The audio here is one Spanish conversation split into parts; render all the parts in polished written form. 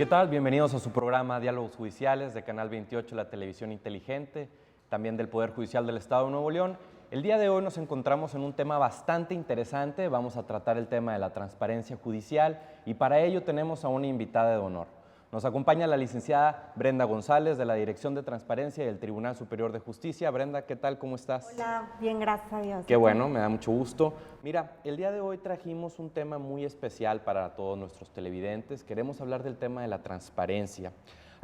¿Qué tal? Bienvenidos a su programa Diálogos Judiciales de Canal 28, la televisión inteligente, también del Poder Judicial del Estado de Nuevo León. El día de hoy nos encontramos en un tema bastante interesante. Vamos a tratar el tema de la transparencia judicial y para ello tenemos a una invitada de honor. Nos acompaña la licenciada Brenda González de la Dirección de Transparencia del Tribunal Superior de Justicia. Brenda, ¿qué tal? ¿Cómo estás? Hola, bien, gracias a Dios. Qué bueno, me da mucho gusto. Mira, el día de hoy trajimos un tema muy especial para todos nuestros televidentes. Queremos hablar del tema de la transparencia.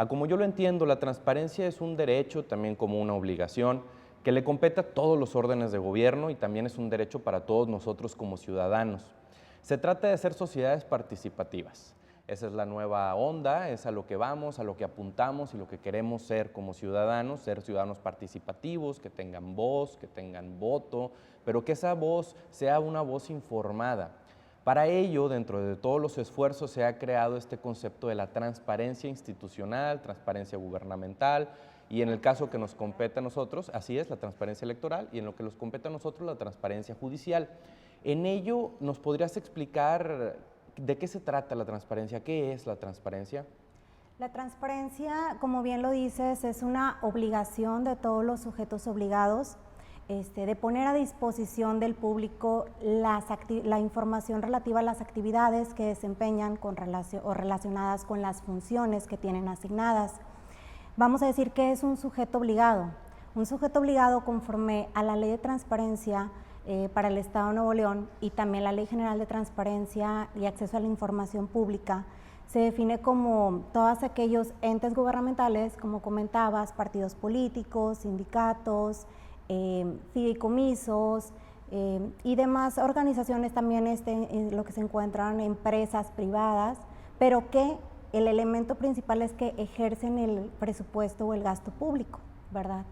Como yo lo entiendo, la transparencia es un derecho, también como una obligación, que le compete a todos los órdenes de gobierno y también es un derecho para todos nosotros como ciudadanos. Se trata de ser sociedades participativas. Esa es la nueva onda, es a lo que vamos, a lo que apuntamos y lo que queremos ser como ciudadanos, ser ciudadanos participativos, que tengan voz, que tengan voto, pero que esa voz sea una voz informada. Para ello, dentro de todos los esfuerzos, se ha creado este concepto de la transparencia institucional, transparencia gubernamental, y en el caso que nos compete a nosotros, así es, la transparencia electoral, y en lo que nos compete a nosotros, la transparencia judicial. En ello, ¿nos podrías explicar de qué se trata la transparencia? ¿Qué es la transparencia? La transparencia, como bien lo dices, es una obligación de todos los sujetos obligados de poner a disposición del público la información relativa a las actividades que desempeñan o relacionadas con las funciones que tienen asignadas. Vamos a decir que es un sujeto obligado. Un sujeto obligado conforme a la Ley de Transparencia para el Estado de Nuevo León y también la Ley General de Transparencia y Acceso a la Información Pública, se define como todos aquellos entes gubernamentales, como comentabas, partidos políticos, sindicatos, fideicomisos y demás organizaciones también en lo que se encuentran empresas privadas, pero que el elemento principal es que ejercen el presupuesto o el gasto público, ¿verdad?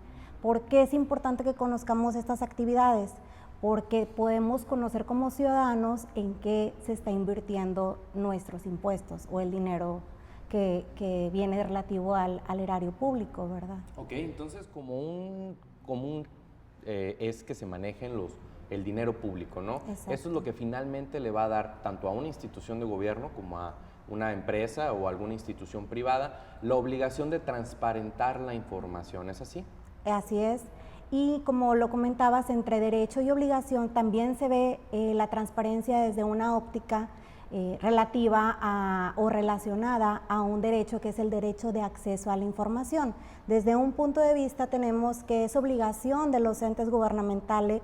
¿Por qué es importante que conozcamos estas actividades? Porque podemos conocer como ciudadanos en qué se está invirtiendo nuestros impuestos o el dinero que viene relativo al erario público, ¿verdad? Ok, entonces como un común es que se manejen el dinero público, ¿no? Exacto. Eso es lo que finalmente le va a dar tanto a una institución de gobierno como a una empresa o alguna institución privada la obligación de transparentar la información, ¿es así? Así es. Y como lo comentabas, entre derecho y obligación también se ve la transparencia desde una óptica relativa o relacionada a un derecho que es el derecho de acceso a la información. Desde un punto de vista tenemos que es obligación de los entes gubernamentales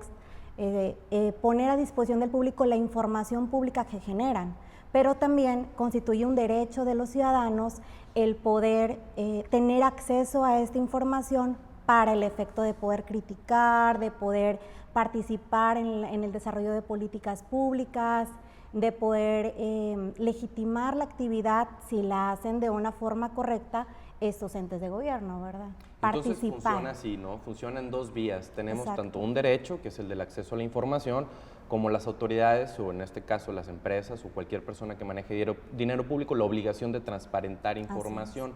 poner a disposición del público la información pública que generan, pero también constituye un derecho de los ciudadanos el poder tener acceso a esta información para el efecto de poder criticar, de poder participar en el desarrollo de políticas públicas, de poder legitimar la actividad si la hacen de una forma correcta estos entes de gobierno, ¿verdad? Entonces funciona así, ¿no? Funciona en dos vías. Tenemos Exacto. tanto un derecho, que es el del acceso a la información, como las autoridades, o en este caso las empresas o cualquier persona que maneje dinero público, la obligación de transparentar información.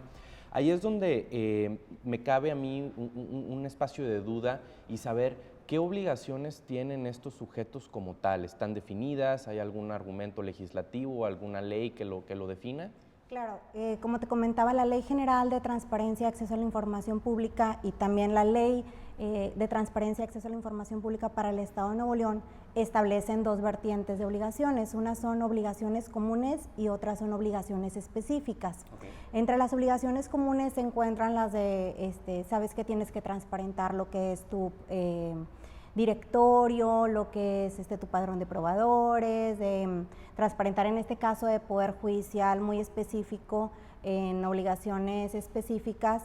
Ahí es donde me cabe a mí un espacio de duda y saber qué obligaciones tienen estos sujetos como tal. ¿Están definidas? ¿Hay algún argumento legislativo, alguna ley que lo defina? Claro, como te comentaba, la Ley General de Transparencia y Acceso a la Información Pública y también la Ley de Transparencia y Acceso a la Información Pública para el Estado de Nuevo León establecen dos vertientes de obligaciones. Unas son obligaciones comunes y otras son obligaciones específicas. Okay. Entre las obligaciones comunes se encuentran las de, sabes que tienes que transparentar lo que es tu directorio, lo que es tu padrón de probadores, de transparentar en este caso de Poder Judicial muy específico en obligaciones específicas,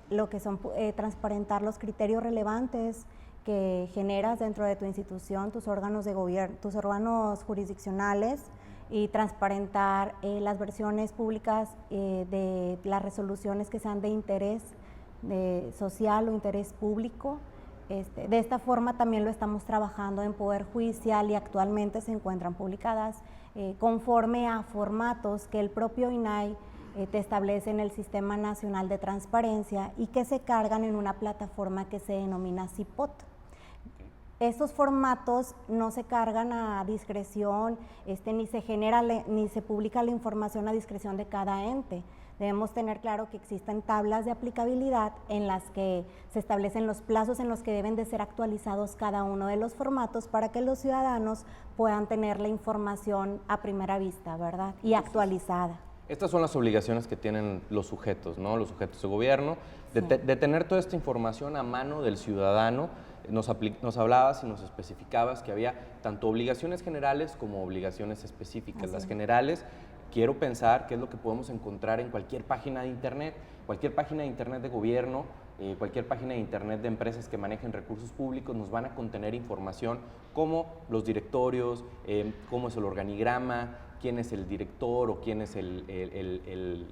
lo que son transparentar los criterios relevantes que generas dentro de tu institución, tus órganos de gobierno, tus órganos jurisdiccionales y transparentar las versiones públicas de las resoluciones que sean de interés social o interés público. De esta forma también lo estamos trabajando en Poder Judicial y actualmente se encuentran publicadas conforme a formatos que el propio INAI te establece en el Sistema Nacional de Transparencia y que se cargan en una plataforma que se denomina CIPOT. Estos formatos no se cargan a discreción, ni se publica la información a discreción de cada ente. Debemos tener claro que existen tablas de aplicabilidad en las que se establecen los plazos en los que deben de ser actualizados cada uno de los formatos para que los ciudadanos puedan tener la información a primera vista, ¿verdad? Y actualizada. Estas son las obligaciones que tienen los sujetos, ¿no? Los sujetos de gobierno, de tener toda esta información a mano del ciudadano. Nos hablabas y nos especificabas que había tanto obligaciones generales como obligaciones específicas. Así Las es. generales, quiero pensar que es lo que podemos encontrar en cualquier página de internet de gobierno, cualquier página de internet de empresas que manejen recursos públicos, nos van a contener información como los directorios, cómo es el organigrama, quién es el director o quién es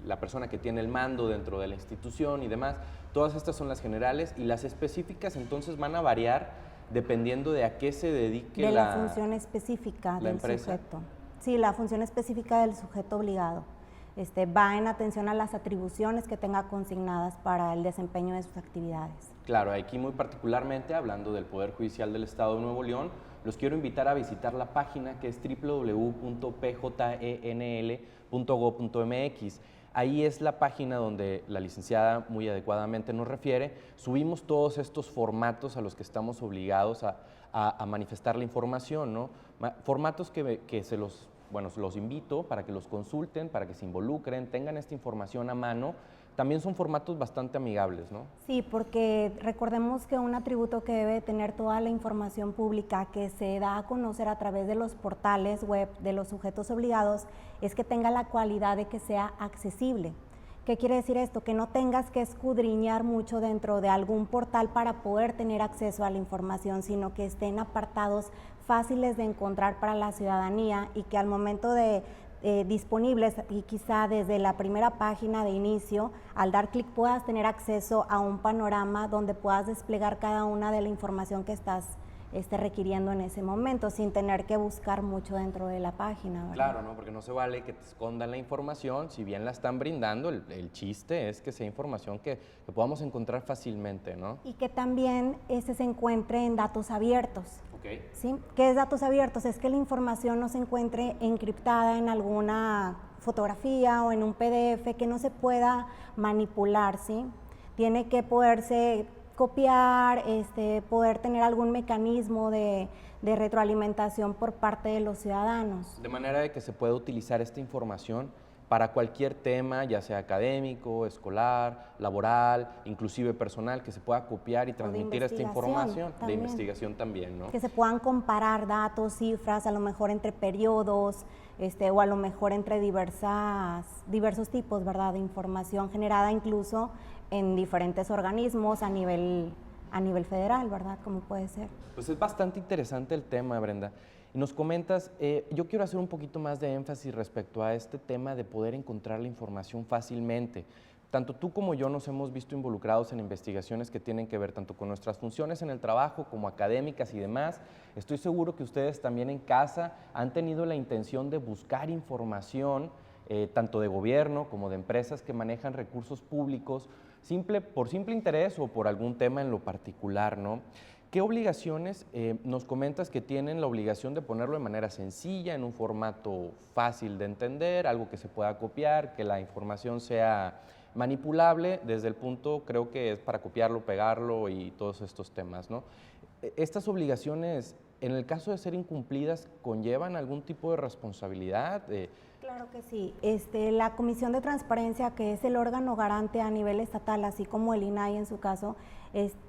la persona que tiene el mando dentro de la institución y demás. Todas estas son las generales, y las específicas entonces van a variar dependiendo de a qué se dedique la función específica del sujeto. Sí, la función específica del sujeto obligado. Va en atención a las atribuciones que tenga consignadas para el desempeño de sus actividades. Claro, aquí muy particularmente, hablando del Poder Judicial del Estado de Nuevo León, los quiero invitar a visitar la página que es www.pjnl.gov.mx. Ahí es la página donde la licenciada muy adecuadamente nos refiere. Subimos todos estos formatos a los que estamos obligados a manifestar la información, ¿no? Formatos que los invito para que los consulten, para que se involucren, tengan esta información a mano. También son formatos bastante amigables, ¿no? Sí, porque recordemos que un atributo que debe tener toda la información pública que se da a conocer a través de los portales web de los sujetos obligados es que tenga la cualidad de que sea accesible. ¿Qué quiere decir esto? Que no tengas que escudriñar mucho dentro de algún portal para poder tener acceso a la información, sino que estén apartados fáciles de encontrar para la ciudadanía y que al momento de disponibles y quizá desde la primera página de inicio, al dar clic puedas tener acceso a un panorama donde puedas desplegar cada una de la información que estás requiriendo en ese momento, sin tener que buscar mucho dentro de la página, ¿verdad? Claro, ¿no? Porque no se vale que te escondan la información, si bien la están brindando, el chiste es que sea información que podamos encontrar fácilmente, ¿no? Y que también se encuentre en datos abiertos. Okay. ¿Sí? ¿Qué es datos abiertos? Es que la información no se encuentre encriptada en alguna fotografía o en un PDF que no se pueda manipular, ¿sí? Tiene que poderse copiar, poder tener algún mecanismo de retroalimentación por parte de los ciudadanos. De manera de que se pueda utilizar esta información para cualquier tema, ya sea académico, escolar, laboral, inclusive personal, que se pueda copiar y transmitir esta información, de investigación también, ¿no? Que se puedan comparar datos, cifras, a lo mejor entre periodos, o a lo mejor entre diversos tipos, ¿verdad?, de información generada incluso en diferentes organismos a nivel federal, ¿verdad?, como puede ser. Pues es bastante interesante el tema, Brenda. Y nos comentas, yo quiero hacer un poquito más de énfasis respecto a este tema de poder encontrar la información fácilmente. Tanto tú como yo nos hemos visto involucrados en investigaciones que tienen que ver tanto con nuestras funciones en el trabajo como académicas y demás. Estoy seguro que ustedes también en casa han tenido la intención de buscar información, tanto de gobierno como de empresas que manejan recursos públicos, por simple interés o por algún tema en lo particular, ¿no? ¿Qué obligaciones nos comentas que tienen la obligación de ponerlo de manera sencilla, en un formato fácil de entender, algo que se pueda copiar, que la información sea manipulable desde el punto, creo que es para copiarlo, pegarlo y todos estos temas, ¿no? ¿Estas obligaciones, en el caso de ser incumplidas, conllevan algún tipo de responsabilidad? Claro que sí. La Comisión de Transparencia, que es el órgano garante a nivel estatal, así como el INAI en su caso,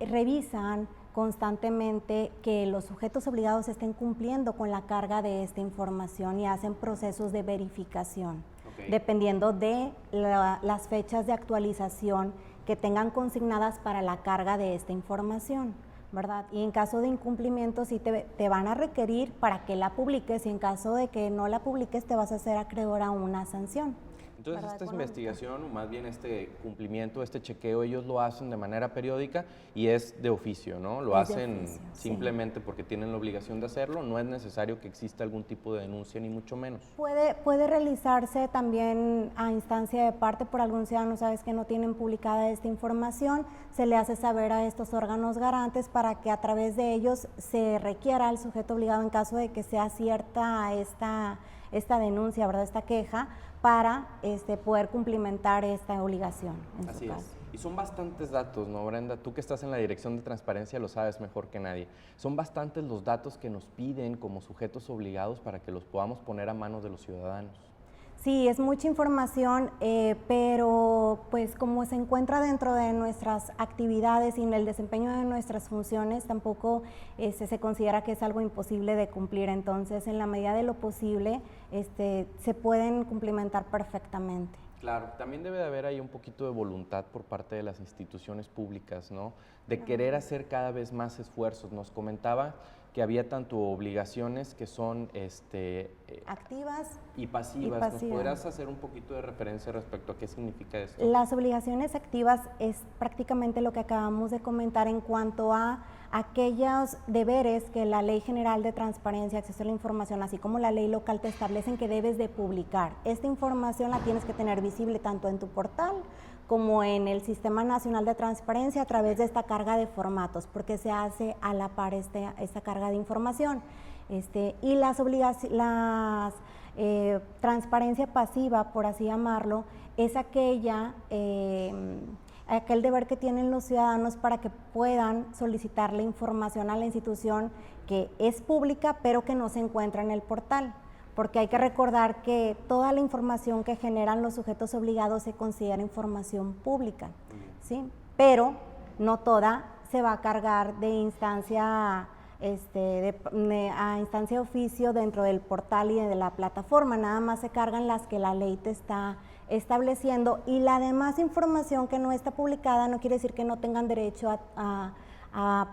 revisan constantemente que los sujetos obligados estén cumpliendo con la carga de esta información y hacen procesos de verificación, dependiendo de las fechas de actualización que tengan consignadas para la carga de esta información, ¿verdad? Y en caso de incumplimiento sí te van a requerir para que la publiques, y en caso de que no la publiques te vas a hacer acreedor a una sanción. Entonces, ¿verdad? esta Económica. investigación, o más bien este cumplimiento, este chequeo, ellos lo hacen de manera periódica y es de oficio, ¿no? Lo Es de hacen oficio, sí. simplemente porque tienen la obligación de hacerlo, no es necesario que exista algún tipo de denuncia, ni mucho menos. Puede realizarse también a instancia de parte por algún ciudadano, sabes que no tienen publicada esta información, se le hace saber a estos órganos garantes para que a través de ellos se requiera al sujeto obligado en caso de que sea cierta esta denuncia, ¿verdad? Esta queja, para poder cumplimentar esta obligación en Así su es. caso. Y son bastantes datos, ¿no, Brenda? Tú que estás en la Dirección de Transparencia lo sabes mejor que nadie. Son bastantes los datos que nos piden como sujetos obligados para que los podamos poner a manos de los ciudadanos. Sí, es mucha información, pero pues como se encuentra dentro de nuestras actividades y en el desempeño de nuestras funciones, tampoco se considera que es algo imposible de cumplir. Entonces, en la medida de lo posible, se pueden cumplimentar perfectamente. Claro, también debe de haber ahí un poquito de voluntad por parte de las instituciones públicas, ¿no? De querer hacer cada vez más esfuerzos. Nos comentaba que había tanto obligaciones que son Activas y pasivas. ¿Nos podrás hacer un poquito de referencia respecto a qué significa esto? Las obligaciones activas es prácticamente lo que acabamos de comentar en cuanto a aquellos deberes que la Ley General de Transparencia, Acceso a la Información, así como la ley local te establecen que debes de publicar. Esta información la tienes que tener visible tanto en tu portal como en el Sistema Nacional de Transparencia a través de esta carga de formatos, porque se hace a la par esta carga de información. Y la transparencia pasiva, por así llamarlo, es aquel deber que tienen los ciudadanos para que puedan solicitar la información a la institución que es pública, pero que no se encuentra en el portal. Porque hay que recordar que toda la información que generan los sujetos obligados se considera información pública, ¿sí? Pero no toda se va a cargar de instancia a instancia de oficio dentro del portal y de la plataforma, nada más se cargan las que la ley te está estableciendo, y la demás información que no está publicada no quiere decir que no tengan derecho a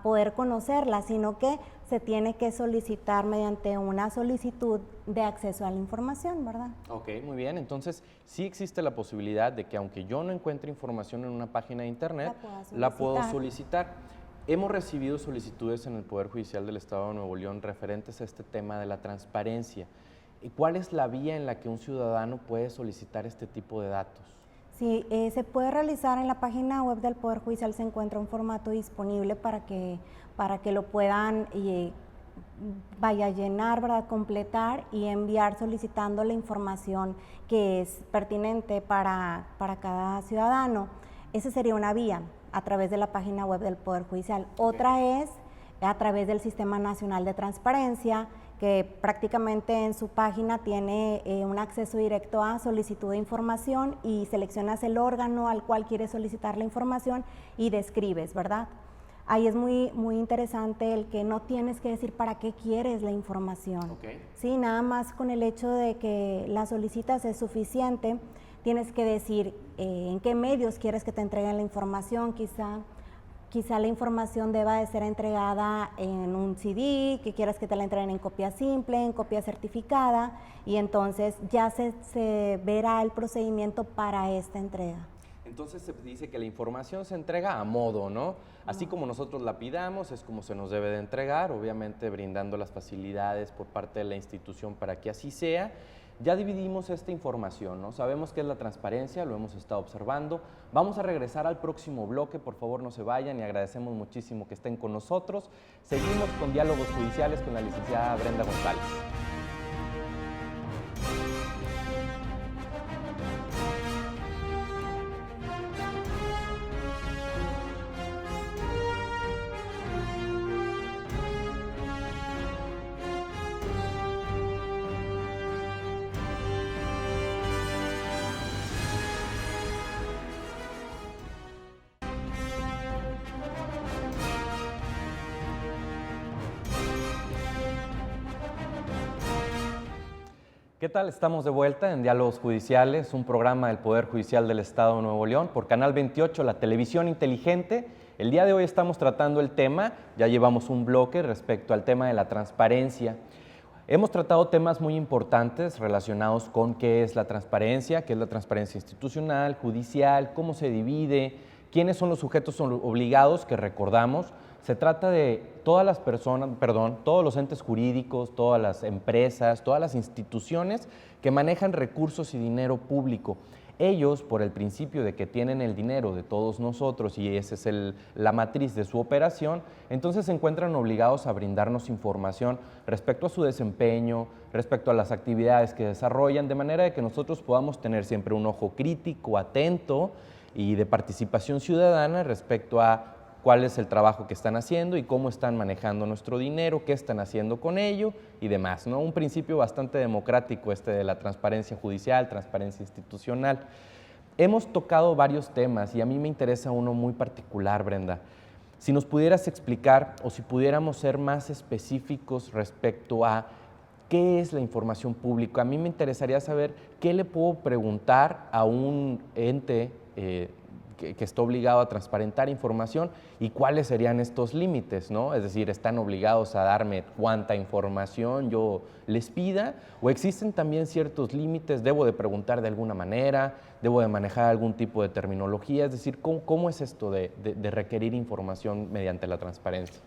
poder conocerla, sino que se tiene que solicitar mediante una solicitud de acceso a la información, ¿verdad? Ok, muy bien. Entonces, sí existe la posibilidad de que aunque yo no encuentre información en una página de internet, la puedo solicitar. Hemos recibido solicitudes en el Poder Judicial del Estado de Nuevo León referentes a este tema de la transparencia. ¿Y cuál es la vía en la que un ciudadano puede solicitar este tipo de datos? Sí, se puede realizar en la página web del Poder Judicial, se encuentra un formato disponible para que lo puedan vaya a llenar, ¿verdad? Completar y enviar solicitando la información que es pertinente para cada ciudadano. Esa sería una vía a través de la página web del Poder Judicial. Otra es a través del Sistema Nacional de Transparencia, que prácticamente en su página tiene un acceso directo a solicitud de información y seleccionas el órgano al cual quieres solicitar la información y describes, ¿verdad? Ahí es muy interesante el que no tienes que decir para qué quieres la información. Sí, nada más con el hecho de que la solicitas es suficiente. Tienes que decir en qué medios quieres que te entreguen la información, quizá la información deba de ser entregada en un CD, que quieras que te la entreguen en copia simple, en copia certificada, y entonces ya se verá el procedimiento para esta entrega. Entonces se dice que la información se entrega a modo, ¿no? Así como nosotros la pidamos, es como se nos debe de entregar, obviamente brindando las facilidades por parte de la institución para que así sea. Ya dividimos esta información, ¿no? Sabemos qué es la transparencia, lo hemos estado observando. Vamos a regresar al próximo bloque, por favor no se vayan, y agradecemos muchísimo que estén con nosotros. Seguimos con Diálogos Judiciales con la licenciada Brenda González. ¿Qué tal? Estamos de vuelta en Diálogos Judiciales, un programa del Poder Judicial del Estado de Nuevo León por Canal 28, la televisión inteligente. El día de hoy estamos tratando el tema, ya llevamos un bloque respecto al tema de la transparencia. Hemos tratado temas muy importantes relacionados con qué es la transparencia institucional, judicial, cómo se divide, quiénes son los sujetos obligados, que recordamos, se trata de todas las personas, todos los entes jurídicos, todas las empresas, todas las instituciones que manejan recursos y dinero público. Ellos, por el principio de que tienen el dinero de todos nosotros y esa es la matriz de su operación, entonces se encuentran obligados a brindarnos información respecto a su desempeño, respecto a las actividades que desarrollan, de manera de que nosotros podamos tener siempre un ojo crítico, atento y de participación ciudadana respecto a cuál es el trabajo que están haciendo y cómo están manejando nuestro dinero, qué están haciendo con ello y demás, ¿no? Un principio bastante democrático de la transparencia judicial, transparencia institucional. Hemos tocado varios temas y a mí me interesa uno muy particular, Brenda. Si nos pudieras explicar o si pudiéramos ser más específicos respecto a qué es la información pública. A mí me interesaría saber qué le puedo preguntar a un ente que está obligado a transparentar información y cuáles serían estos límites, ¿no? Es decir, ¿están obligados a darme cuánta información yo les pida? ¿O existen también ciertos límites? ¿Debo de preguntar de alguna manera? ¿Debo de manejar algún tipo de terminología? Es decir, ¿cómo es esto de requerir información mediante la transparencia?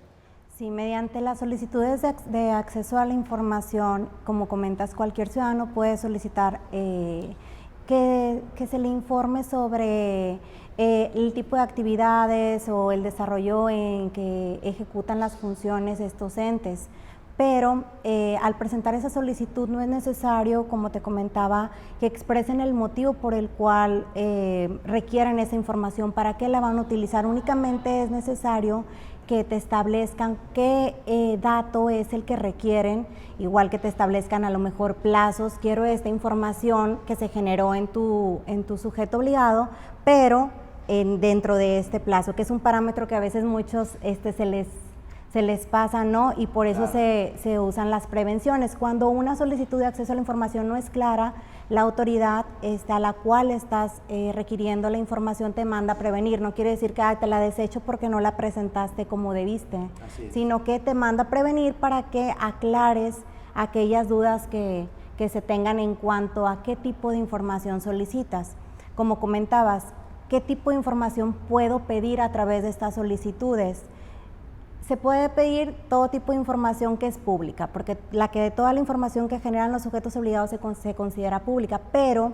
Sí, mediante las solicitudes de acceso a la información, como comentas, cualquier ciudadano puede solicitar que se le informe sobre el tipo de actividades o el desarrollo en que ejecutan las funciones estos entes. Pero al presentar esa solicitud no es necesario, como te comentaba, que expresen el motivo por el cual requieren esa información, para qué la van a utilizar. Únicamente es necesario que te establezcan qué dato es el que requieren, igual que te establezcan a lo mejor plazos. Quiero esta información que se generó en tu sujeto obligado, pero dentro de este plazo, que es un parámetro que a veces muchos se les pasa, ¿no? Y por eso se usan las prevenciones. Cuando una solicitud de acceso a la información no es clara, la autoridad a la cual estás requiriendo la información te manda a prevenir. No quiere decir que te la desecho porque no la presentaste como debiste, sino que te manda a prevenir para que aclares aquellas dudas que se tengan en cuanto a qué tipo de información solicitas. Como comentabas, ¿qué tipo de información puedo pedir a través de estas solicitudes? Se puede pedir todo tipo de información que es pública, porque toda la información que generan los sujetos obligados se considera pública, pero,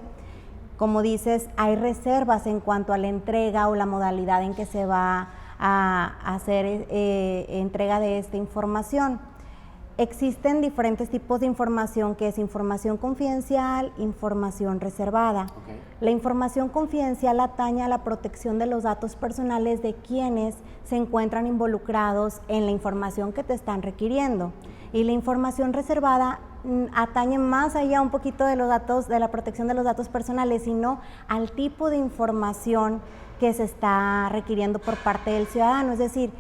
como dices, hay reservas en cuanto a la entrega o la modalidad en que se va a hacer entrega de esta información. Existen diferentes tipos de información, que es información confidencial, información reservada. La información confidencial atañe a la protección de los datos personales de quienes se encuentran involucrados en la información que te están requiriendo. Y la información reservada atañe más allá un poquito de los datos, de la protección de los datos personales, sino al tipo de información que se está requiriendo por parte del ciudadano. Es decir,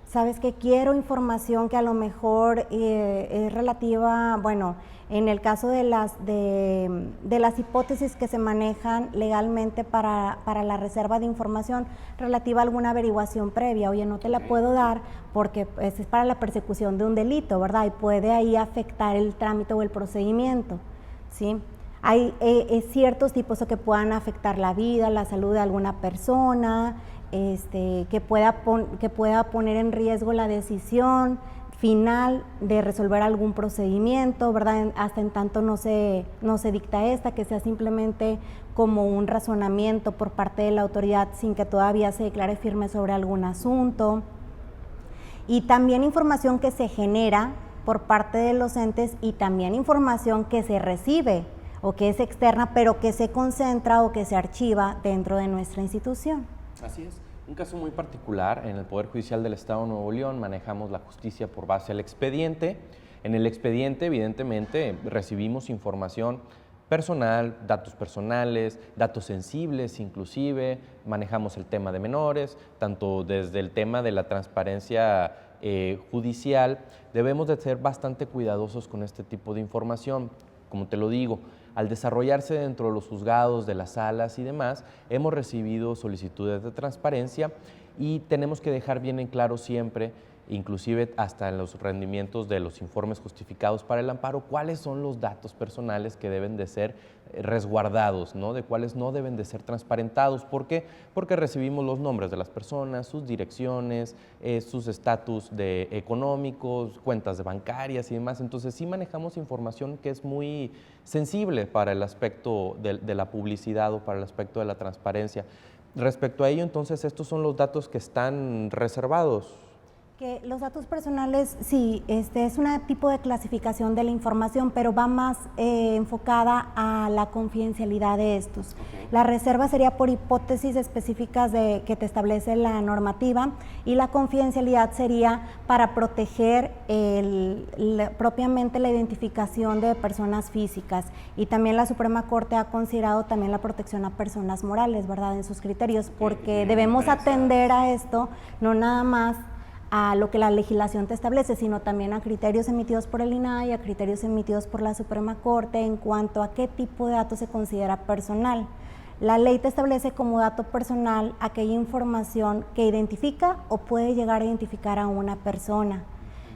sabes que quiero información que a lo mejor es relativa, bueno, en el caso de las hipótesis que se manejan legalmente para la reserva de información relativa a alguna averiguación previa. Oye, no te la puedo dar porque es para la persecución de un delito, ¿verdad? Y puede ahí afectar el trámite o el procedimiento, ¿sí? Hay ciertos tipos que puedan afectar la vida, la salud de alguna persona, que pueda poner en riesgo la decisión final de resolver algún procedimiento, ¿verdad? Hasta en tanto no se dicta que sea simplemente como un razonamiento por parte de la autoridad sin que todavía se declare firme sobre algún asunto. Y también información que se genera por parte de los entes y también información que se recibe o que es externa, pero que se concentra o que se archiva dentro de nuestra institución. Así es. Un caso muy particular, en el Poder Judicial del Estado de Nuevo León manejamos la justicia por base al expediente. En el expediente, evidentemente, recibimos información personal, datos personales, datos sensibles inclusive, manejamos el tema de menores, tanto desde el tema de la transparencia judicial, debemos de ser bastante cuidadosos con este tipo de información. Como te lo digo, al desarrollarse dentro de los juzgados, de las salas y demás, hemos recibido solicitudes de transparencia y tenemos que dejar bien en claro siempre inclusive hasta en los rendimientos de los informes justificados para el amparo, cuáles son los datos personales que deben de ser resguardados, ¿no? De cuáles no deben de ser transparentados. ¿Por qué? Porque recibimos los nombres de las personas, sus direcciones, sus estatus económicos, cuentas bancarias y demás. Entonces sí manejamos información que es muy sensible para el aspecto de la publicidad o para el aspecto de la transparencia. Respecto a ello, entonces, estos son los datos que están reservados. Que los datos personales, sí, es un tipo de clasificación de la información, pero va más enfocada a la confidencialidad de estos. Okay. La reserva sería por hipótesis específicas que te establece la normativa, y la confidencialidad sería para proteger propiamente la identificación de personas físicas. Y también la Suprema Corte ha considerado también la protección a personas morales, ¿verdad?, en sus criterios, porque debemos atender a esto, no nada más a lo que la legislación te establece, sino también a criterios emitidos por el INAI y a criterios emitidos por la Suprema Corte en cuanto a qué tipo de datos se considera personal. La ley te establece como dato personal aquella información que identifica o puede llegar a identificar a una persona.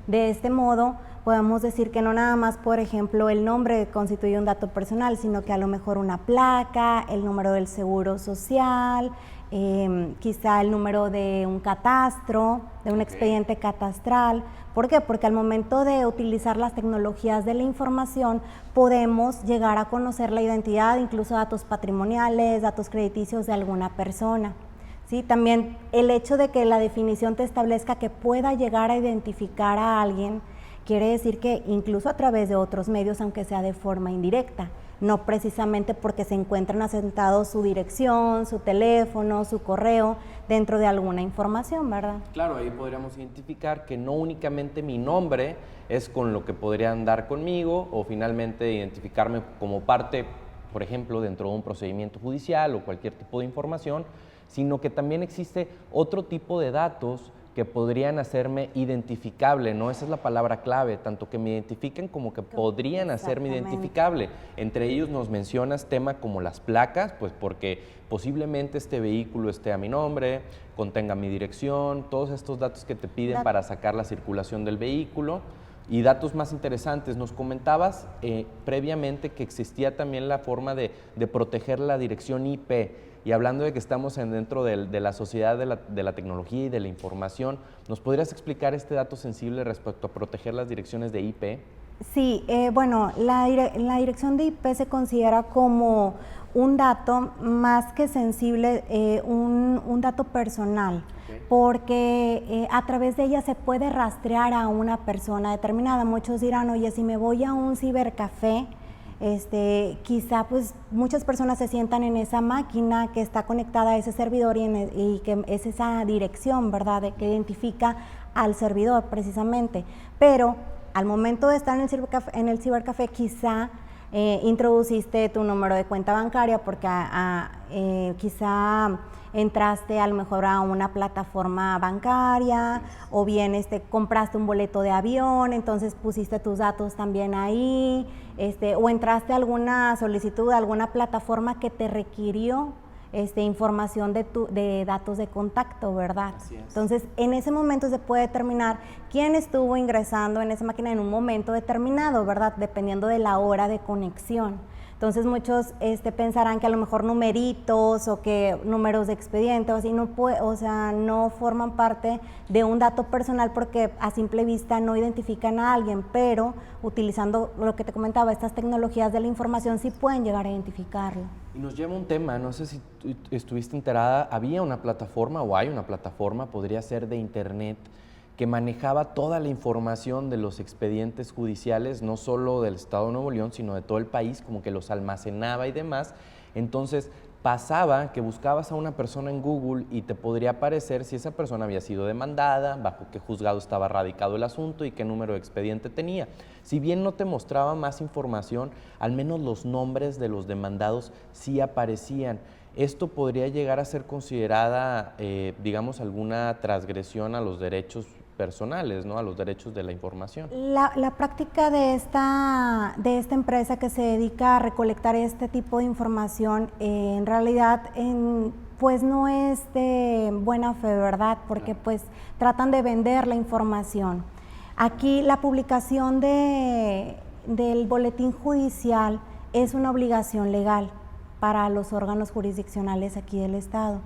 De este modo, podemos decir que no nada más, por ejemplo, el nombre constituye un dato personal, sino que a lo mejor una placa, el número del seguro social, quizá el número de un catastro, de un expediente catastral. ¿Por qué? Porque al momento de utilizar las tecnologías de la información podemos llegar a conocer la identidad, incluso datos patrimoniales, datos crediticios de alguna persona. ¿Sí? También el hecho de que la definición te establezca que pueda llegar a identificar a alguien quiere decir que incluso a través de otros medios, aunque sea de forma indirecta, no precisamente porque se encuentran asentados su dirección, su teléfono, su correo dentro de alguna información, ¿verdad? Claro, ahí podríamos identificar que no únicamente mi nombre es con lo que podrían dar conmigo, o finalmente identificarme como parte, por ejemplo, dentro de un procedimiento judicial o cualquier tipo de información, sino que también existe otro tipo de datos que podrían hacerme identificable, ¿no? Esa es la palabra clave, tanto que me identifiquen como que podrían hacerme identificable. Entre ellos nos mencionas tema como las placas, pues porque posiblemente este vehículo esté a mi nombre, contenga mi dirección, todos estos datos que te piden para sacar la circulación del vehículo. Y datos más interesantes, nos comentabas previamente que existía también la forma de proteger la dirección IP. Y hablando de que estamos dentro de la sociedad de la tecnología y de la información, ¿nos podrías explicar este dato sensible respecto a proteger las direcciones de IP? Sí, bueno, la dirección de IP se considera como un dato más que sensible, un dato personal, okay, porque a través de ella se puede rastrear a una persona determinada. Muchos dirán, oye, si me voy a un cibercafé, quizá pues muchas personas se sientan en esa máquina que está conectada a ese servidor y que es esa dirección, ¿verdad?, que identifica al servidor precisamente, pero al momento de estar en el cibercafé quizá introduciste tu número de cuenta bancaria porque quizá entraste a lo mejor a una plataforma bancaria, o bien compraste un boleto de avión, entonces pusiste tus datos también ahí, o entraste a alguna solicitud, a alguna plataforma que te requirió información de datos de contacto, ¿verdad? Entonces, en ese momento se puede determinar quién estuvo ingresando en esa máquina en un momento determinado, ¿verdad?, dependiendo de la hora de conexión. Entonces muchos pensarán que a lo mejor numeritos o que números de expediente o así no forman parte de un dato personal porque a simple vista no identifican a alguien, pero utilizando lo que te comentaba, estas tecnologías de la información sí pueden llegar a identificarlo. Y nos lleva un tema, no sé si tú estuviste enterada, había una plataforma o hay una plataforma, podría ser de internet, que manejaba toda la información de los expedientes judiciales, no solo del Estado de Nuevo León, sino de todo el país, como que los almacenaba y demás. Entonces pasaba que buscabas a una persona en Google y te podría aparecer si esa persona había sido demandada, bajo qué juzgado estaba radicado el asunto y qué número de expediente tenía. Si bien no te mostraba más información, al menos los nombres de los demandados sí aparecían. ¿Esto podría llegar a ser considerada, digamos, alguna transgresión a los derechos personales, ¿no?, a los derechos de la información? La práctica de esta empresa que se dedica a recolectar este tipo de información, en realidad Pues no es de buena fe, ¿verdad? Porque pues tratan de vender la información. Aquí la publicación del boletín judicial es una obligación legal para los órganos jurisdiccionales aquí del Estado.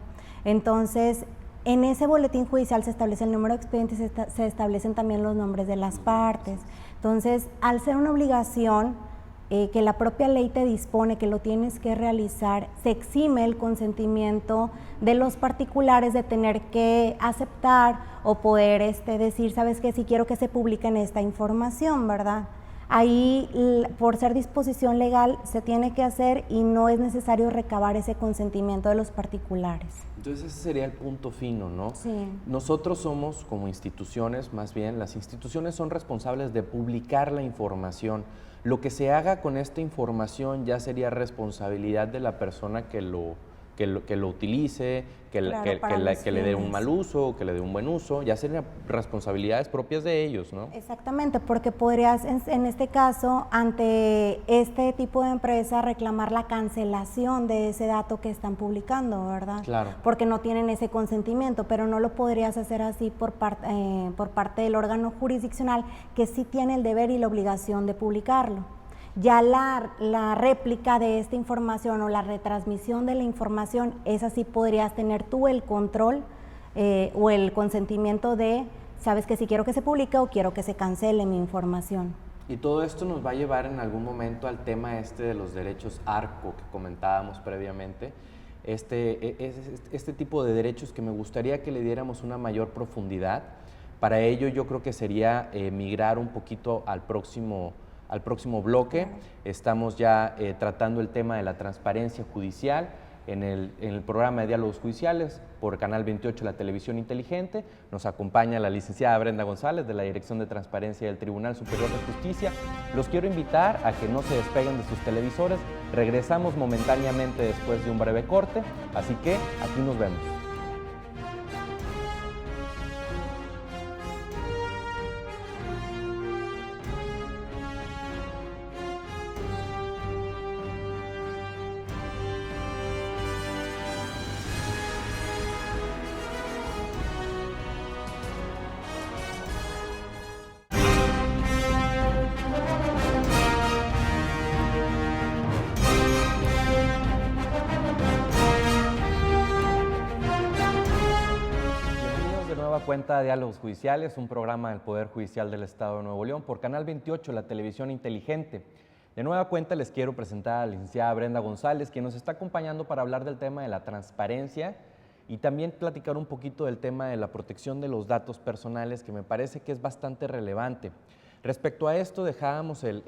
Entonces, en ese boletín judicial se establece el número de expedientes, se establecen también los nombres de las partes. Entonces, al ser una obligación que la propia ley te dispone que lo tienes que realizar, se exime el consentimiento de los particulares de tener que aceptar o poder decir, sabes que si quiero que se publique en esta información, ¿verdad? Ahí, por ser disposición legal, se tiene que hacer y no es necesario recabar ese consentimiento de los particulares. Entonces ese sería el punto fino, ¿no? Sí. Nosotros somos, como instituciones, más bien, las instituciones son responsables de publicar la información. Lo que se haga con esta información ya sería responsabilidad de la persona que lo utilice, que le dé un mal uso o que le dé un buen uso, ya serían responsabilidades propias de ellos, ¿no? Exactamente, porque podrías en este caso, ante este tipo de empresa, reclamar la cancelación de ese dato que están publicando, ¿verdad? Claro. Porque no tienen ese consentimiento, pero no lo podrías hacer así por parte del órgano jurisdiccional, que sí tiene el deber y la obligación de publicarlo. Ya la réplica de esta información o la retransmisión de la información, esa sí podrías tener tú el control o el consentimiento de, sabes que si quiero que se publique o quiero que se cancele mi información. Y todo esto nos va a llevar en algún momento al tema de los derechos ARCO que comentábamos previamente. Este tipo de derechos que me gustaría que le diéramos una mayor profundidad. Para ello yo creo que sería migrar un poquito al próximo bloque. Estamos ya tratando el tema de la transparencia judicial en el programa de diálogos judiciales por Canal 28, la televisión inteligente. Nos acompaña la licenciada Brenda González de la Dirección de Transparencia del Tribunal Superior de Justicia. Los quiero invitar a que no se despeguen de sus televisores. Regresamos momentáneamente después de un breve corte, así que aquí nos vemos. Cuenta de Diálogos Judiciales, un programa del Poder Judicial del Estado de Nuevo León por Canal 28, la televisión inteligente. De nueva cuenta les quiero presentar a la licenciada Brenda González, quien nos está acompañando para hablar del tema de la transparencia y también platicar un poquito del tema de la protección de los datos personales, que me parece que es bastante relevante. Respecto a esto, dejábamos el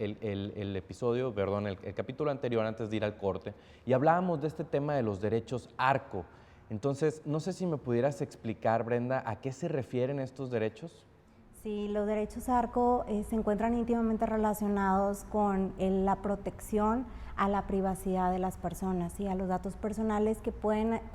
capítulo anterior antes de ir al corte y hablábamos de este tema de los derechos ARCO. Entonces, no sé si me pudieras explicar, Brenda, ¿a qué se refieren estos derechos? Sí, los derechos ARCO se encuentran íntimamente relacionados con la protección a la privacidad de las personas y a los datos personales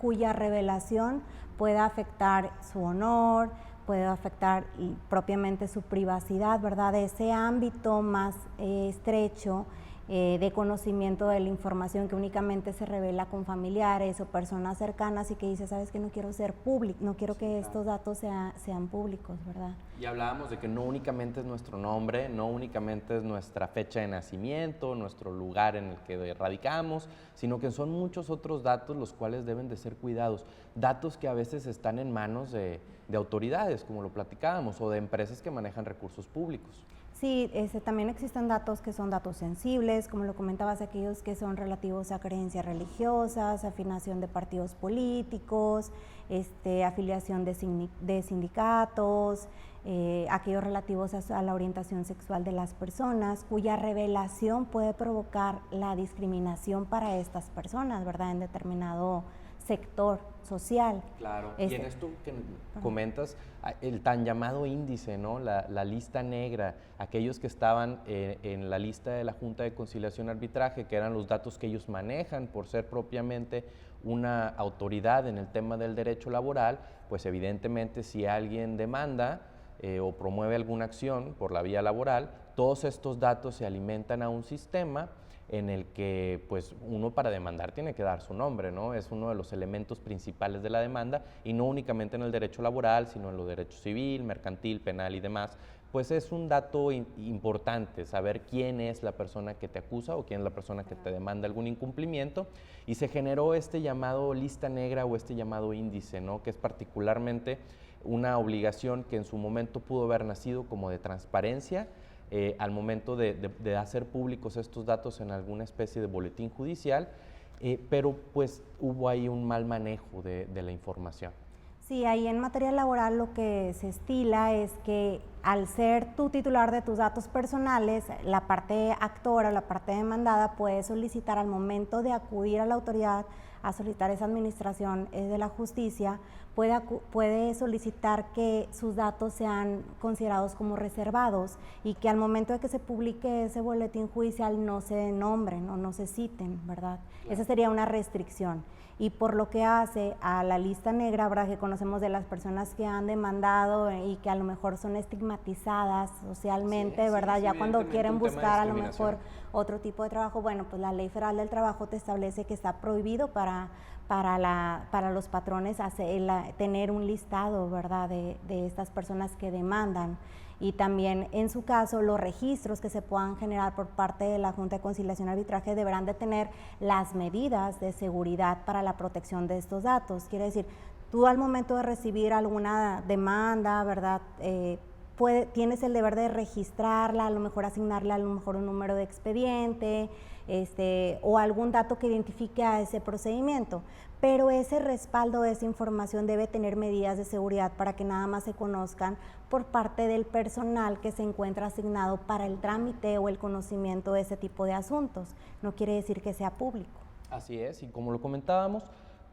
cuya revelación pueda afectar su honor, puede afectar propiamente su privacidad, ¿verdad? De ese ámbito más estrecho de conocimiento de la información que únicamente se revela con familiares o personas cercanas y que dice, sabes que no quiero ser público, no quiero que estos datos sean públicos, ¿verdad? Y hablábamos de que no únicamente es nuestro nombre, no únicamente es nuestra fecha de nacimiento, nuestro lugar en el que radicamos, sino que son muchos otros datos los cuales deben de ser cuidados, datos que a veces están en manos de autoridades, como lo platicábamos, o de empresas que manejan recursos públicos. Sí, también existen datos que son datos sensibles, como lo comentabas, aquellos que son relativos a creencias religiosas, afiliación de partidos políticos, afiliación de sindicatos, aquellos relativos a la orientación sexual de las personas, cuya revelación puede provocar la discriminación para estas personas, ¿verdad?, en determinado sector social. Claro, y en esto que comentas, el tan llamado índice, ¿no? La lista negra, aquellos que estaban en la lista de la Junta de Conciliación y Arbitraje, que eran los datos que ellos manejan por ser propiamente una autoridad en el tema del derecho laboral, pues evidentemente si alguien demanda o promueve alguna acción por la vía laboral, todos estos datos se alimentan a un sistema en el que pues uno para demandar tiene que dar su nombre, ¿no? Es uno de los elementos principales de la demanda y no únicamente en el derecho laboral, sino en los derechos civil, mercantil, penal y demás. Pues es un dato importante saber quién es la persona que te acusa o quién es la persona que te demanda algún incumplimiento, y se generó este llamado lista negra o este llamado índice, ¿no? Que es particularmente una obligación que en su momento pudo haber nacido como de transparencia al momento de hacer públicos estos datos en alguna especie de boletín judicial, pero pues hubo ahí un mal manejo de la información. Sí, ahí en materia laboral lo que se estila es que al ser tú titular de tus datos personales, la parte actora o la parte demandada puede solicitar al momento de acudir a la autoridad a solicitar esa administración de la justicia, puede solicitar que sus datos sean considerados como reservados y que al momento de que se publique ese boletín judicial no se nombren o no se citen, ¿verdad? Claro. Esa sería una restricción. Y por lo que hace a la lista negra, ¿verdad?, que conocemos de las personas que han demandado y que a lo mejor son estigmatizadas socialmente, sí, ¿verdad? Sí, ya cuando quieren buscar a lo mejor otro tipo de trabajo, bueno, pues la Ley Federal del Trabajo te establece que está prohibido para los patrones tener un listado, ¿verdad?, de estas personas que demandan. Y también, en su caso, los registros que se puedan generar por parte de la Junta de Conciliación y Arbitraje deberán de tener las medidas de seguridad para la protección de estos datos. Quiere decir, tú al momento de recibir alguna demanda, ¿verdad?, tienes el deber de registrarla, a lo mejor asignarle a lo mejor un número de expediente, o algún dato que identifique a ese procedimiento, pero ese respaldo de esa información debe tener medidas de seguridad para que nada más se conozcan por parte del personal que se encuentra asignado para el trámite o el conocimiento de ese tipo de asuntos. No quiere decir que sea público. Así es, y como lo comentábamos,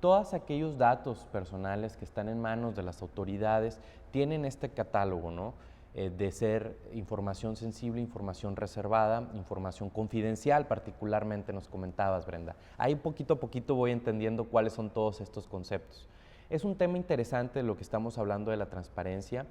todos aquellos datos personales que están en manos de las autoridades tienen este catálogo, ¿no?, de ser información sensible, información reservada, información confidencial, particularmente nos comentabas, Brenda. Ahí poquito a poquito voy entendiendo cuáles son todos estos conceptos. Es un tema interesante lo que estamos hablando de la transparencia.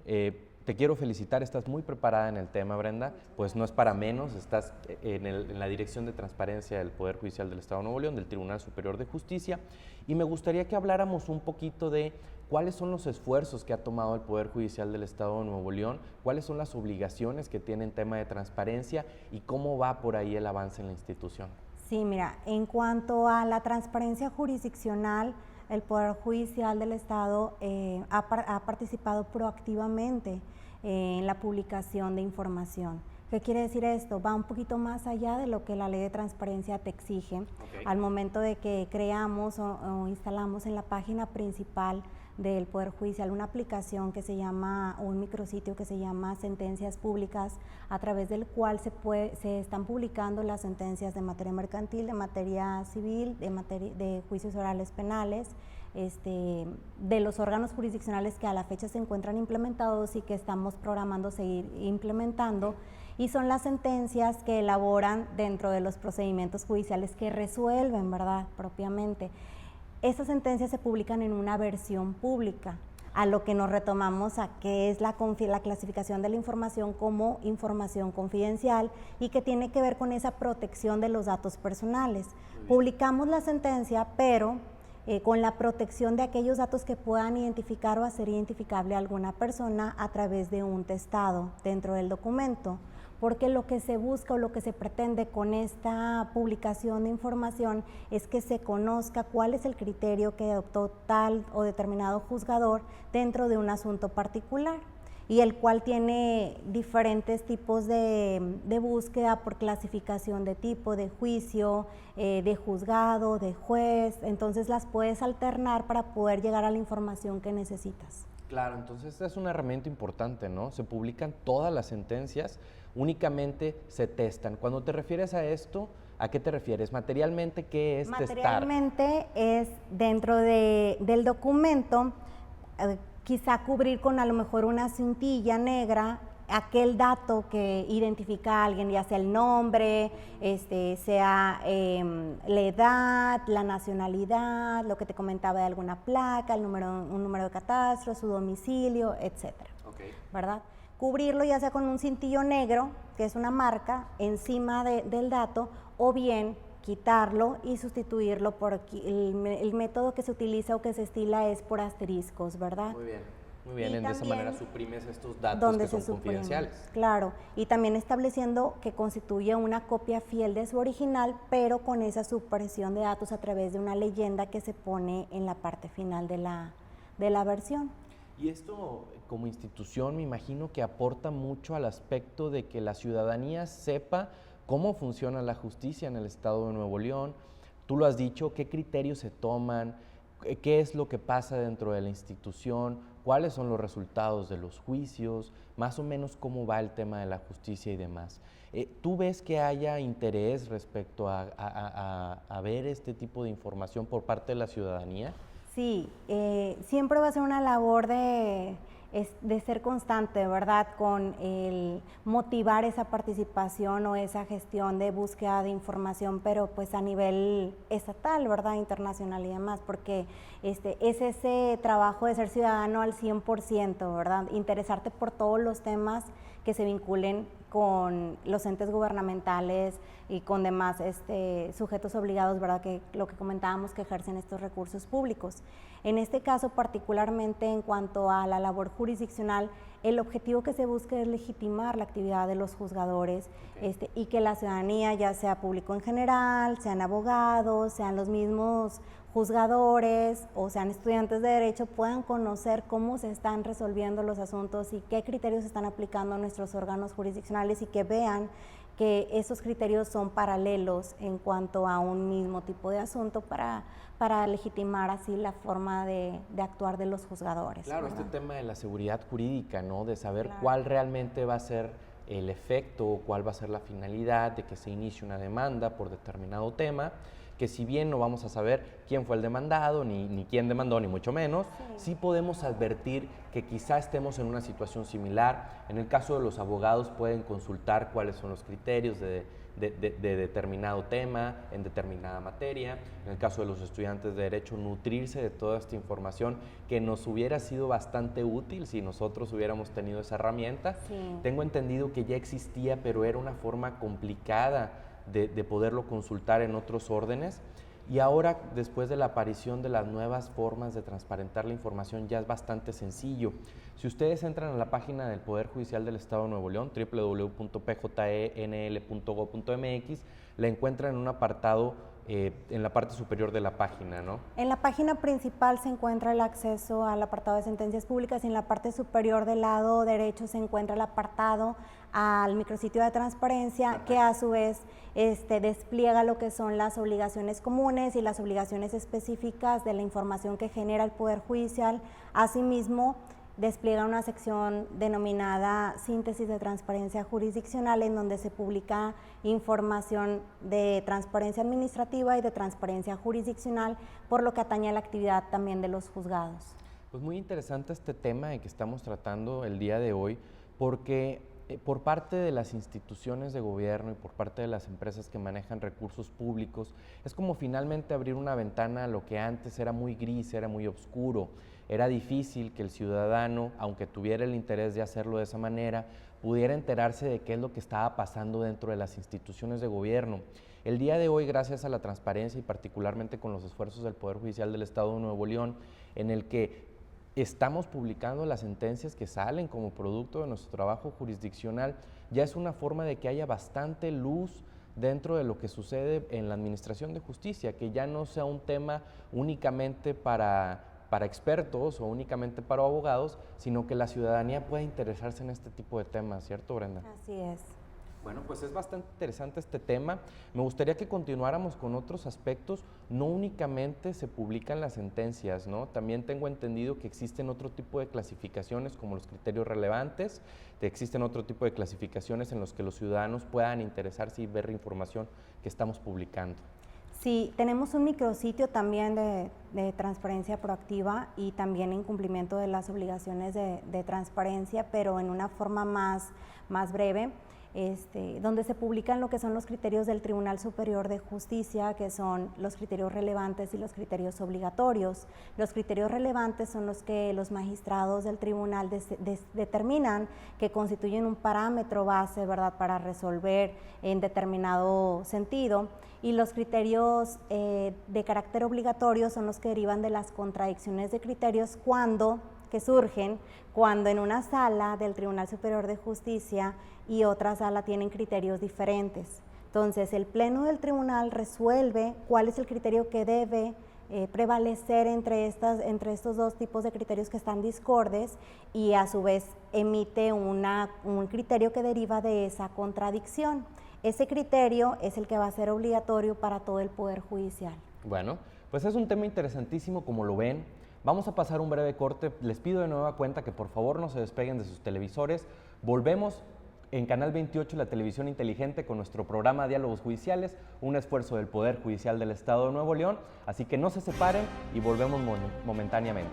Te quiero felicitar, estás muy preparada en el tema, Brenda, pues no es para menos, estás en la Dirección de Transparencia del Poder Judicial del Estado de Nuevo León, del Tribunal Superior de Justicia, y me gustaría que habláramos un poquito de cuáles son los esfuerzos que ha tomado el Poder Judicial del Estado de Nuevo León, cuáles son las obligaciones que tiene en tema de transparencia y cómo va por ahí el avance en la institución. Sí, mira, en cuanto a la transparencia jurisdiccional, el Poder Judicial del Estado ha participado proactivamente en la publicación de información. ¿Qué quiere decir esto? Va un poquito más allá de lo que la Ley de Transparencia te exige. Okay. Al momento de que creamos o instalamos en la página principal del Poder Judicial una aplicación que se llama, o un micrositio que se llama Sentencias Públicas, a través del cual se están publicando las sentencias de materia mercantil, de materia civil, de juicios orales penales, de los órganos jurisdiccionales que a la fecha se encuentran implementados y que estamos programando seguir implementando, y son las sentencias que elaboran dentro de los procedimientos judiciales que resuelven, ¿verdad?, propiamente. Esas sentencias se publican en una versión pública, a lo que nos retomamos a qué es la clasificación de la información como información confidencial y que tiene que ver con esa protección de los datos personales. Publicamos la sentencia, pero con la protección de aquellos datos que puedan identificar o hacer identificable a alguna persona a través de un testado dentro del documento, porque lo que se busca o lo que se pretende con esta publicación de información es que se conozca cuál es el criterio que adoptó tal o determinado juzgador dentro de un asunto particular, y el cual tiene diferentes tipos de búsqueda por clasificación de tipo, de juicio, de juzgado, de juez. Entonces las puedes alternar para poder llegar a la información que necesitas. Claro, entonces esta es una herramienta importante, ¿no? Se publican todas las sentencias, únicamente se testan. Cuando te refieres a esto, ¿a qué te refieres? Materialmente, ¿qué es testar? Materialmente es dentro del documento, quizá cubrir con a lo mejor una cintilla negra aquel dato que identifica a alguien, ya sea el nombre, sea la edad, la nacionalidad, lo que te comentaba de alguna placa, un número de catastro, su domicilio, etcétera. Okay. ¿Verdad? cubrirlo ya sea con un cintillo negro, que es una marca, encima del dato, o bien quitarlo y sustituirlo por el método que se utiliza o que se estila es por asteriscos, ¿verdad? Muy bien, de esa manera suprimes estos datos donde que son confidenciales. Claro, y también estableciendo que constituye una copia fiel de su original, pero con esa supresión de datos a través de una leyenda que se pone en la parte final de la versión. Y esto, como institución, me imagino que aporta mucho al aspecto de que la ciudadanía sepa cómo funciona la justicia en el estado de Nuevo León. Tú lo has dicho, qué criterios se toman, qué es lo que pasa dentro de la institución, cuáles son los resultados de los juicios, más o menos cómo va el tema de la justicia y demás. ¿Tú ves que haya interés respecto a ver este tipo de información por parte de la ciudadanía? Sí, siempre va a ser una labor de ser constante, ¿verdad? Con el motivar esa participación o esa gestión de búsqueda de información, pero pues a nivel estatal, ¿verdad? Internacional y demás, porque es ese trabajo de ser ciudadano al 100%, ¿verdad? Interesarte por todos los temas que se vinculen con los entes gubernamentales y con demás sujetos obligados, ¿verdad? Que lo que comentábamos, que ejercen estos recursos públicos. En este caso, particularmente en cuanto a la labor jurisdiccional, el objetivo que se busca es legitimar la actividad de los juzgadores, y que la ciudadanía, ya sea público en general, sean abogados, sean los mismos juzgadores o sean estudiantes de derecho, puedan conocer cómo se están resolviendo los asuntos y qué criterios se están aplicando a nuestros órganos jurisdiccionales, y que vean que esos criterios son paralelos en cuanto a un mismo tipo de asunto para legitimar así la forma de actuar de los juzgadores. Claro, ¿verdad? este tema de la seguridad jurídica, ¿no? De saber Claro. cuál realmente va a ser el efecto o cuál va a ser la finalidad de que se inicie una demanda por determinado tema, que si bien no vamos a saber quién fue el demandado, ni quién demandó, ni mucho menos, sí podemos advertir que quizá estemos en una situación similar. En el caso de los abogados pueden consultar cuáles son los criterios de determinado tema, en determinada materia. En el caso de los estudiantes de Derecho, nutrirse de toda esta información que nos hubiera sido bastante útil si nosotros hubiéramos tenido esa herramienta. Sí. Tengo entendido que ya existía, pero era una forma complicada de poderlo consultar en otros órdenes. Y ahora, después de la aparición de las nuevas formas de transparentar la información, ya es bastante sencillo. Si ustedes entran a la página del Poder Judicial del Estado de Nuevo León, www.pjenl.gov.mx, la encuentran en un apartado en la parte superior de la página, ¿no? En la página principal se encuentra el acceso al apartado de sentencias públicas, y en la parte superior del lado derecho se encuentra el apartado al micrositio de transparencia, que a su vez despliega lo que son las obligaciones comunes y las obligaciones específicas de la información que genera el Poder Judicial. Asimismo, despliega una sección denominada Síntesis de Transparencia Jurisdiccional, en donde se publica información de transparencia administrativa y de transparencia jurisdiccional, por lo que atañe a la actividad también de los juzgados. Pues muy interesante este tema que estamos tratando el día de hoy, porque por parte de las instituciones de gobierno y por parte de las empresas que manejan recursos públicos, es como finalmente abrir una ventana a lo que antes era muy gris, era muy oscuro. Era difícil que el ciudadano, aunque tuviera el interés de hacerlo de esa manera, pudiera enterarse de qué es lo que estaba pasando dentro de las instituciones de gobierno. El día de hoy, gracias a la transparencia y particularmente con los esfuerzos del Poder Judicial del Estado de Nuevo León, en el que estamos publicando las sentencias que salen como producto de nuestro trabajo jurisdiccional, ya es una forma de que haya bastante luz dentro de lo que sucede en la administración de justicia, que ya no sea un tema únicamente para expertos o únicamente para abogados, sino que la ciudadanía pueda interesarse en este tipo de temas, ¿cierto, Brenda? Así es. Bueno, pues es bastante interesante este tema. Me gustaría que continuáramos con otros aspectos. No únicamente se publican las sentencias, ¿no? También tengo entendido que existen otro tipo de clasificaciones como los criterios relevantes, que existen otro tipo de clasificaciones en los que los ciudadanos puedan interesarse y ver la información que estamos publicando. Sí, tenemos un micrositio también de transparencia proactiva y también en cumplimiento de las obligaciones de transparencia, pero en una forma más breve. donde se publican lo que son los criterios del Tribunal Superior de Justicia, que son los criterios relevantes y los criterios obligatorios. Los criterios relevantes son los que los magistrados del tribunal determinan que constituyen un parámetro base, ¿verdad?, para resolver en determinado sentido, y los criterios de carácter obligatorio son los que derivan de las contradicciones de criterios que surgen cuando en una sala del Tribunal Superior de Justicia y otra sala tienen criterios diferentes. Entonces, el Pleno del Tribunal resuelve cuál es el criterio que debe prevalecer entre estos dos tipos de criterios que están discordes, y a su vez emite un criterio que deriva de esa contradicción. Ese criterio es el que va a ser obligatorio para todo el Poder Judicial. Bueno, pues es un tema interesantísimo, como lo ven. Vamos a pasar un breve corte. Les pido de nueva cuenta que por favor no se despeguen de sus televisores. Volvemos en Canal 28, la televisión inteligente, con nuestro programa Diálogos Judiciales, un esfuerzo del Poder Judicial del Estado de Nuevo León. Así que no se separen y volvemos momentáneamente.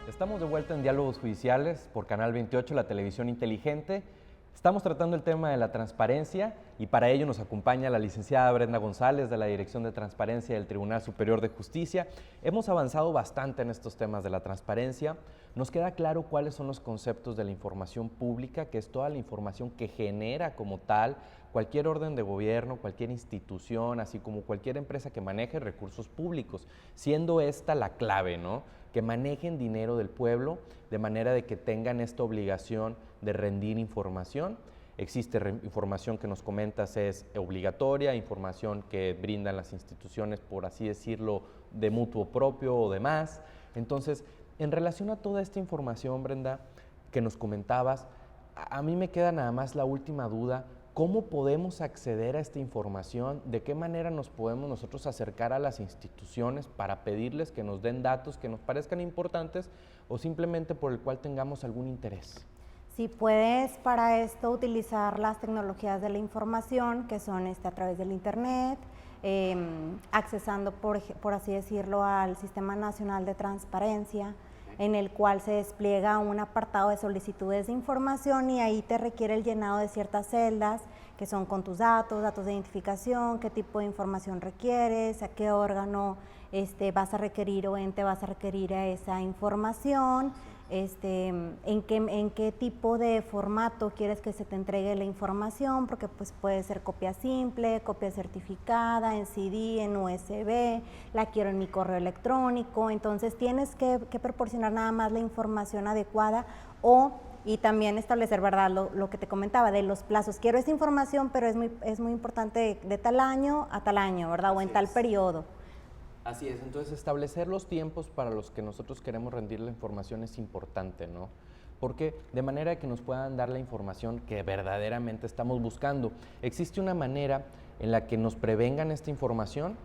Estamos de vuelta en Diálogos Judiciales por Canal 28, la televisión inteligente. Estamos tratando el tema de la transparencia y para ello nos acompaña la licenciada Brenda González de la Dirección de Transparencia del Tribunal Superior de Justicia. Hemos avanzado bastante en estos temas de la transparencia. Nos queda claro cuáles son los conceptos de la información pública, que es toda la información que genera como tal cualquier orden de gobierno, cualquier institución, así como cualquier empresa que maneje recursos públicos, siendo esta la clave, ¿no? Que manejen dinero del pueblo de manera de que tengan esta obligación de rendir información. Existe información que nos comentas es obligatoria, información que brindan las instituciones, por así decirlo, de mutuo propio o demás. Entonces, en relación a toda esta información, Brenda, que nos comentabas, a mí me queda nada más la última duda. ¿Cómo podemos acceder a esta información? ¿De qué manera nos podemos nosotros acercar a las instituciones para pedirles que nos den datos que nos parezcan importantes o simplemente por el cual tengamos algún interés? Sí, puedes para esto utilizar las tecnologías de la información, que son a través del Internet, accesando, por así decirlo, al Sistema Nacional de Transparencia, en el cual se despliega un apartado de solicitudes de información y ahí te requiere el llenado de ciertas celdas que son con tus datos de identificación, qué tipo de información requieres, a qué órgano vas a requerir o ente vas a requerir a esa información, en qué tipo de formato quieres que se te entregue la información, porque pues puede ser copia simple, copia certificada, en CD, en USB, la quiero en mi correo electrónico. Entonces tienes que proporcionar nada más la información adecuada y también establecer, ¿verdad?, lo que te comentaba de los plazos. Quiero esta información, pero es muy importante de tal año a tal año, ¿verdad? O en tal periodo. Así es, entonces establecer los tiempos para los que nosotros queremos rendir la información es importante, ¿no? Porque de manera que nos puedan dar la información que verdaderamente estamos buscando. ¿Existe una manera en la que nos prevengan esta información?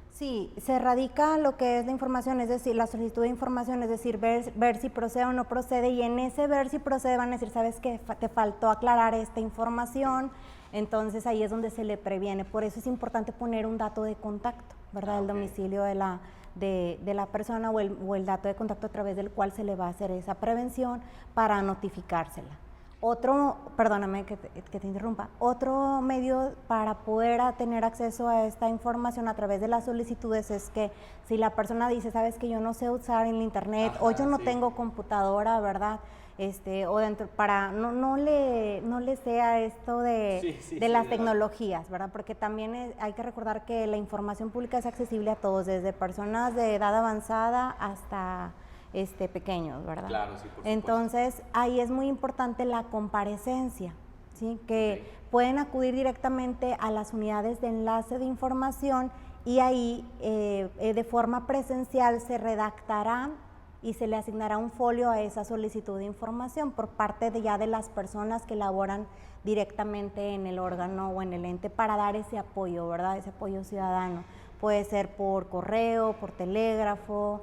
Sí, se radica lo que es la información, es decir, la solicitud de información, es decir, ver si procede o no procede, y en ese ver si procede van a decir, ¿sabes qué? Te faltó aclarar esta información. Entonces ahí es donde se le previene. Por eso es importante poner un dato de contacto, ¿verdad? El domicilio de la persona o el dato de contacto a través del cual se le va a hacer esa prevención para notificársela. Perdóname que te interrumpa, otro medio para poder tener acceso a esta información a través de las solicitudes es que si la persona dice, sabes que yo no sé usar el internet, o yo no tengo computadora, ¿verdad? O dentro, para no le sea esto de las tecnologías, ¿verdad? Porque también hay que recordar que la información pública es accesible a todos, desde personas de edad avanzada hasta pequeños, ¿verdad? Claro, sí, por supuesto. Entonces, ahí es muy importante la comparecencia, ¿sí? Que pueden acudir directamente a las unidades de enlace de información y ahí de forma presencial se redactará y se le asignará un folio a esa solicitud de información por parte ya de las personas que laboran directamente en el órgano o en el ente para dar ese apoyo, ¿verdad? Ese apoyo ciudadano. Puede ser por correo, por telégrafo,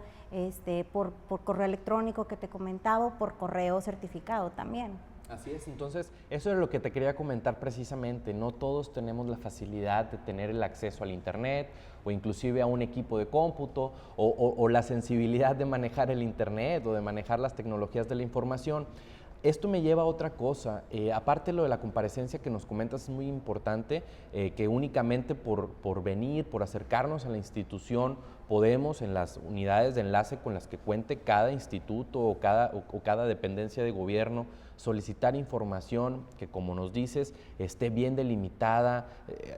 por correo electrónico que te comentaba, o por correo certificado también. Así es, entonces eso es lo que te quería comentar precisamente. No todos tenemos la facilidad de tener el acceso al internet o inclusive a un equipo de cómputo o la sensibilidad de manejar el internet o de manejar las tecnologías de la información. Esto me lleva a otra cosa, aparte lo de la comparecencia que nos comentas es muy importante, que únicamente por venir, por acercarnos a la institución, podemos en las unidades de enlace con las que cuente cada instituto o cada dependencia de gobierno, solicitar información que, como nos dices, esté bien delimitada,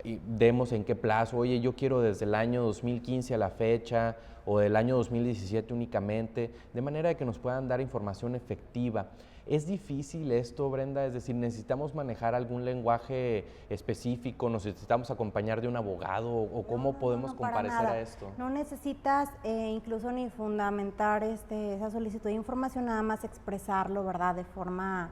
y demos en qué plazo. Oye, yo quiero desde el año 2015 a la fecha o del año 2017 únicamente, de manera que nos puedan dar información efectiva. ¿Es difícil esto, Brenda? Es decir, ¿necesitamos manejar algún lenguaje específico? ¿Nos necesitamos acompañar de un abogado? ¿O cómo podemos comparecer a esto? No necesitas incluso ni fundamentar esa solicitud de información, nada más expresarlo, ¿verdad? De forma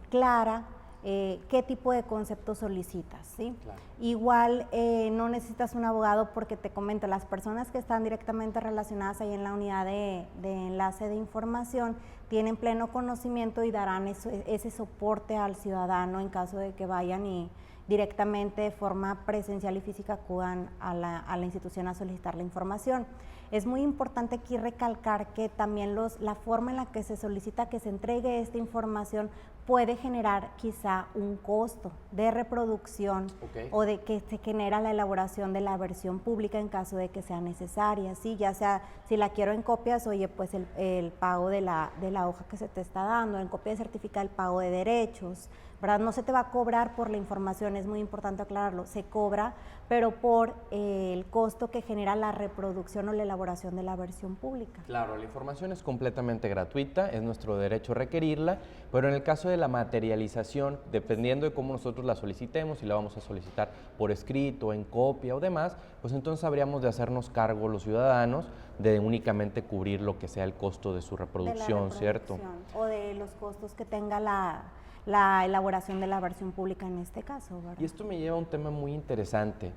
clara. Qué tipo de concepto solicitas, ¿sí? Claro. Igual no necesitas un abogado porque te comento, las personas que están directamente relacionadas ahí en la unidad de enlace de información tienen pleno conocimiento y darán ese soporte al ciudadano en caso de que vayan y directamente de forma presencial y física acudan a la institución a solicitar la información. Es muy importante aquí recalcar que también la forma en la que se solicita que se entregue esta información puede generar quizá un costo de reproducción o de que se genera la elaboración de la versión pública en caso de que sea necesaria, ¿sí? Ya sea, si la quiero en copias, oye, pues el pago de la hoja que se te está dando, en copia de certificado el pago de derechos, ¿verdad? No se te va a cobrar por la información, es muy importante aclararlo, se cobra, pero por el costo que genera la reproducción o la elaboración de la versión pública. Claro, la información es completamente gratuita, es nuestro derecho requerirla, pero en el caso de la materialización, dependiendo de cómo nosotros la solicitemos, si la vamos a solicitar por escrito, en copia o demás, pues entonces habríamos de hacernos cargo los ciudadanos de únicamente cubrir lo que sea el costo de su reproducción, ¿cierto? O de los costos que tenga la elaboración de la versión pública en este caso, ¿verdad? Y esto me lleva a un tema muy interesante.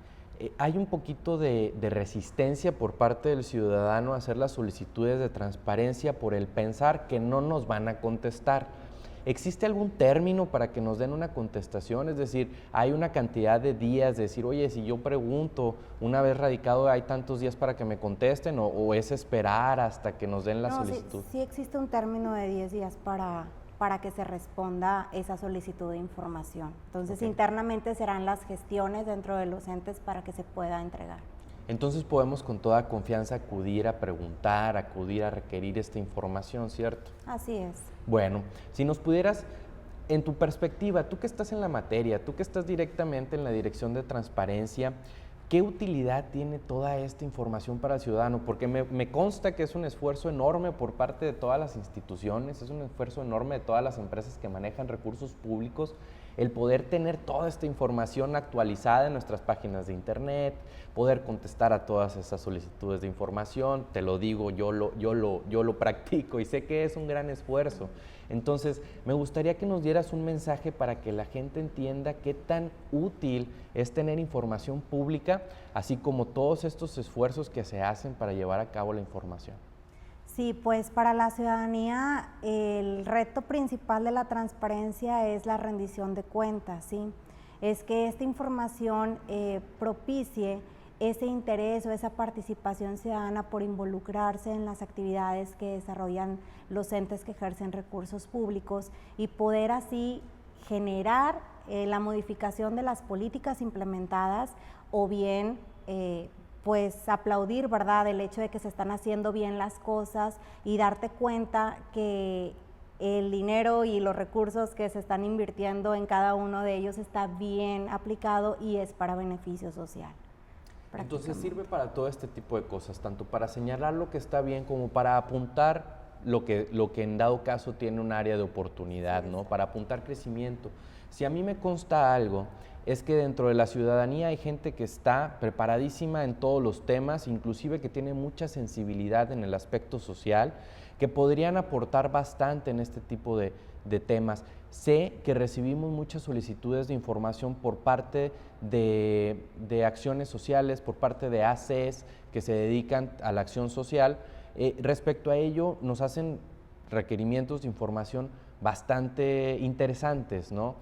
Hay un poquito de resistencia por parte del ciudadano a hacer las solicitudes de transparencia por el pensar que no nos van a contestar. ¿Existe algún término para que nos den una contestación? Es decir, hay una cantidad de días de decir, oye, si yo pregunto, una vez radicado, ¿hay tantos días para que me contesten? ¿O es esperar hasta que nos den la solicitud? Sí existe un término de 10 días para que se responda esa solicitud de información. Entonces, internamente serán las gestiones dentro de los entes para que se pueda entregar. Entonces podemos con toda confianza acudir a preguntar, acudir a requerir esta información, ¿cierto? Así es. Bueno, si nos pudieras, en tu perspectiva, tú que estás en la materia, tú que estás directamente en la dirección de transparencia, ¿qué utilidad tiene toda esta información para el ciudadano? Porque me consta que es un esfuerzo enorme por parte de todas las instituciones, es un esfuerzo enorme de todas las empresas que manejan recursos públicos, el poder tener toda esta información actualizada en nuestras páginas de internet, poder contestar a todas esas solicitudes de información. Te lo digo, yo lo practico y sé que es un gran esfuerzo. Entonces, me gustaría que nos dieras un mensaje para que la gente entienda qué tan útil es tener información pública, así como todos estos esfuerzos que se hacen para llevar a cabo la información. Sí, pues para la ciudadanía el reto principal de la transparencia es la rendición de cuentas, ¿sí? Es que esta información propicie ese interés o esa participación ciudadana por involucrarse en las actividades que desarrollan los entes que ejercen recursos públicos y poder así generar la modificación de las políticas implementadas o bien pues aplaudir, ¿verdad?, el hecho de que se están haciendo bien las cosas y darte cuenta que el dinero y los recursos que se están invirtiendo en cada uno de ellos está bien aplicado y es para beneficio social. Entonces sirve para todo este tipo de cosas, tanto para señalar lo que está bien como para apuntar lo que en dado caso tiene un área de oportunidad, ¿no? Para apuntar crecimiento. Si a mí me consta algo, es que dentro de la ciudadanía hay gente que está preparadísima en todos los temas, inclusive que tiene mucha sensibilidad en el aspecto social, que podrían aportar bastante en este tipo de temas. Sé que recibimos muchas solicitudes de información por parte de acciones sociales, por parte de ACES que se dedican a la acción social. Respecto a ello, nos hacen requerimientos de información bastante interesantes, ¿no?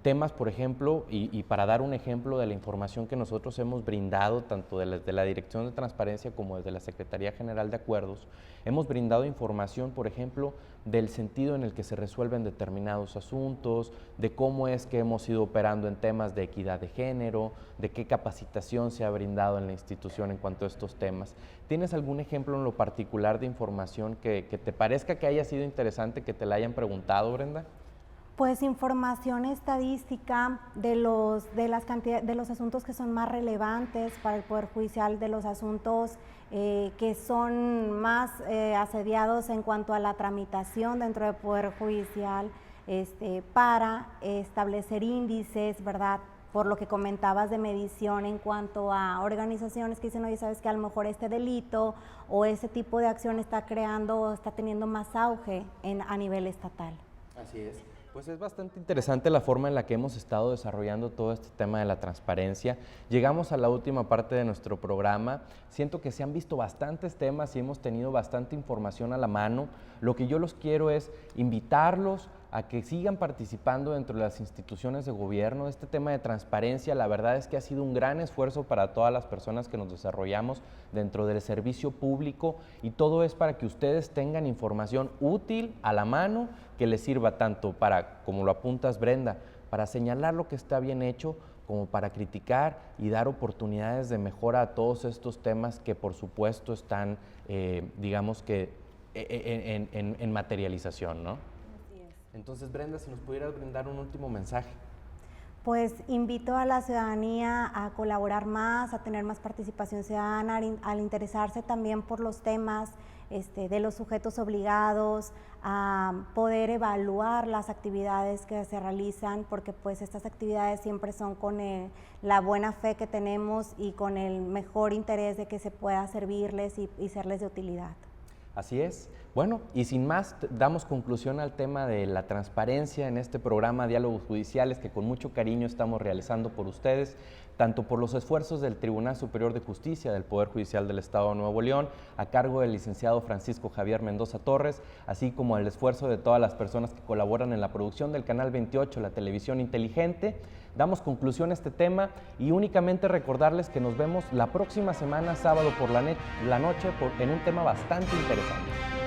Temas, por ejemplo, y para dar un ejemplo de la información que nosotros hemos brindado, tanto desde la Dirección de Transparencia como desde la Secretaría General de Acuerdos, hemos brindado información, por ejemplo, del sentido en el que se resuelven determinados asuntos, de cómo es que hemos ido operando en temas de equidad de género, de qué capacitación se ha brindado en la institución en cuanto a estos temas. ¿Tienes algún ejemplo en lo particular de información que te parezca que haya sido interesante, que te la hayan preguntado, Brenda? Pues información estadística de los asuntos que son más relevantes para el Poder Judicial, de los asuntos que son más asediados en cuanto a la tramitación dentro del Poder Judicial, para establecer índices, ¿verdad? Por lo que comentabas de medición en cuanto a organizaciones que dicen, oye, sabes que a lo mejor este delito o ese tipo de acción está teniendo más auge a nivel estatal. Así es. Pues es bastante interesante la forma en la que hemos estado desarrollando todo este tema de la transparencia. Llegamos a la última parte de nuestro programa. Siento que se han visto bastantes temas y hemos tenido bastante información a la mano. Lo que yo los quiero es invitarlos a que sigan participando dentro de las instituciones de gobierno. Este tema de transparencia, la verdad es que ha sido un gran esfuerzo para todas las personas que nos desarrollamos dentro del servicio público, y todo es para que ustedes tengan información útil a la mano, que les sirva tanto para, como lo apuntas, Brenda, para señalar lo que está bien hecho, como para criticar y dar oportunidades de mejora a todos estos temas que por supuesto están, digamos que, en materialización, ¿no? Entonces, Brenda, si nos pudieras brindar un último mensaje. Pues invito a la ciudadanía a colaborar más, a tener más participación ciudadana, al interesarse también por los temas de los sujetos obligados, a poder evaluar las actividades que se realizan, porque pues estas actividades siempre son con la buena fe que tenemos y con el mejor interés de que se pueda servirles y serles de utilidad. Así es. Bueno, y sin más, damos conclusión al tema de la transparencia en este programa Diálogos Judiciales que con mucho cariño estamos realizando por ustedes, tanto por los esfuerzos del Tribunal Superior de Justicia del Poder Judicial del Estado de Nuevo León, a cargo del licenciado Francisco Javier Mendoza Torres, así como el esfuerzo de todas las personas que colaboran en la producción del Canal 28, la televisión inteligente. Damos conclusión a este tema y únicamente recordarles que nos vemos la próxima semana, sábado por la noche, en un tema bastante interesante.